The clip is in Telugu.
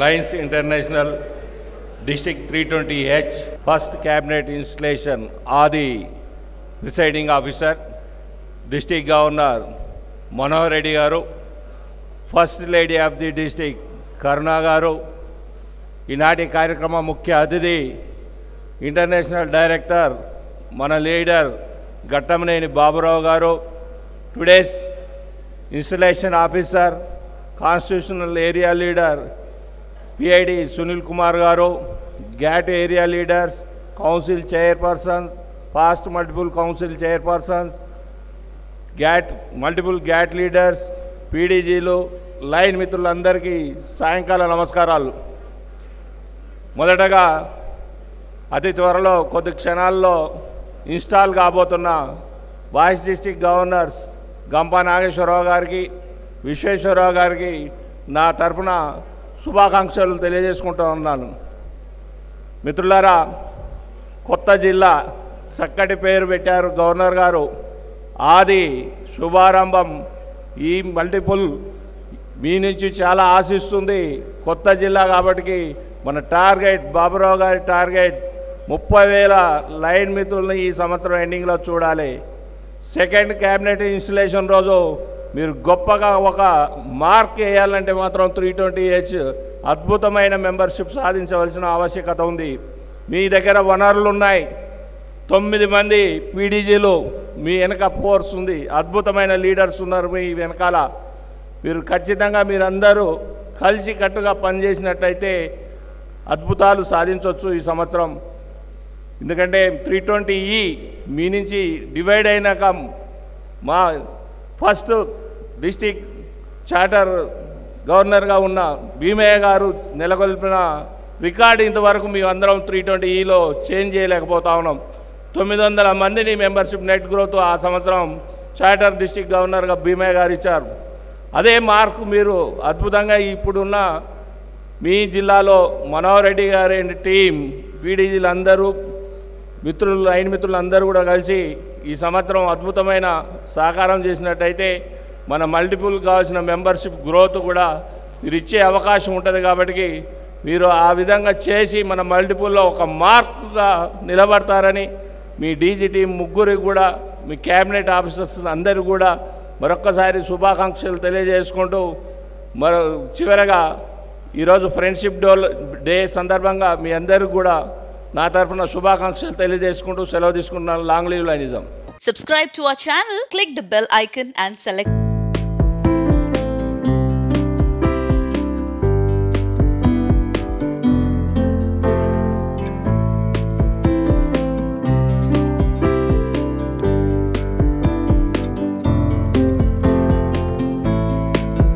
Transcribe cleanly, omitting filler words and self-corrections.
Lions International District 320H First Cabinet Installation Adi Presiding Officer District Governor Manohar Reddy Garu, First Lady of the District Karuna Garu, ఈనాటి కార్యక్రమ ముఖ్య అతిథి ఇంటర్నేషనల్ డైరెక్టర్ మన లీడర్ గట్టమనేని బాబురావు గారు, today's installation officer constitutional area leader PID Sunil Kumar గారు, GAT area leaders, council chairpersons, past multiple council chairpersons, multiple GAT leaders, పీడీజీలు, లైన్ మిత్రులందరికీ సాయంకాల నమస్కారాలు. మొదటగా అతి త్వరలో కొద్ది క్షణాల్లో ఇన్స్టాల్ కాబోతున్న vice district governors Gampa Nageswararao గారికి, విశ్వేశ్వరరావు గారికి నా తరఫున శుభాకాంక్షలు తెలియజేసుకుంటూ ఉన్నాను. మిత్రులారా, కొత్త జిల్లా చక్కటి పేరు పెట్టారు గవర్నర్ గారు. ఆది శుభారంభం. ఈ మల్టిపుల్ మీ నుంచి చాలా ఆశిస్తుంది. కొత్త జిల్లా కాబట్టి మన టార్గెట్, బాబురావు గారి టార్గెట్ 30,000 లైన్ మిత్రులను ఈ సంవత్సరం ఎండింగ్లో చూడాలి. సెకండ్ క్యాబినెట్ ఇన్స్టలేషన్ రోజు మీరు గొప్పగా ఒక మార్క్ వేయాలంటే మాత్రం 320H అద్భుతమైన మెంబర్షిప్ సాధించవలసిన ఆవశ్యకత ఉంది. మీ దగ్గర వనరులు ఉన్నాయి. 9 మంది పీడీజీలు, మీ వెనక ఫోర్స్ ఉంది, అద్భుతమైన లీడర్స్ ఉన్నారు మీ వెనకాల. మీరు ఖచ్చితంగా మీరందరూ కలిసి కట్టుగా పనిచేసినట్టయితే అద్భుతాలు సాధించవచ్చు ఈ సంవత్సరం. ఎందుకంటే 320E మీ నుంచి డివైడ్ అయినాక మా ఫస్ట్ డిస్టిక్ చార్టర్ గవర్నర్గా ఉన్న భీమయ్య గారు నెలకొల్పిన రికార్డు ఇంతవరకు మేమందరం 320Eలో చేంజ్ చేయలేకపోతా ఉన్నాం. 900 మందిని మెంబర్షిప్ నెట్ గ్రోత్ ఆ సంవత్సరం చార్టర్ డిస్టిక్ గవర్నర్గా భీమయ్య గారు ఇచ్చారు. అదే మార్కు మీరు అద్భుతంగా ఇప్పుడున్న మీ జిల్లాలో మనోహర్ రెడ్డి గారి టీం, పీడీజీలు అందరూ, మిత్రులు, లైన్ మిత్రులు అందరూ కూడా కలిసి ఈ సంవత్సరం అద్భుతమైన సహకారం చేసినట్టయితే మన మల్టిపుల్ కావాల్సిన మెంబర్షిప్ గ్రోత్ కూడా మీరు ఇచ్చే అవకాశం ఉంటుంది. కాబట్టి మీరు ఆ విధంగా చేసి మన మల్టిపుల్లో ఒక మార్కుగా నిలబడతారని మీ డీజీ టీం ముగ్గురికి కూడా, మీ క్యాబినెట్ ఆఫీసర్స్ అందరూ కూడా మరొక్కసారి శుభాకాంక్షలు తెలియజేసుకుంటూ, చివరగా ఈరోజు ఫ్రెండ్షిప్ డే సందర్భంగా మీ అందరికీ కూడా నా తరఫున శుభాకాంక్షలు తెలియజేసుకుంటూ సెలవు తీసుకుంటున్నాను. Long live లైనిజం. Subscribe to our channel, click the bell icon and select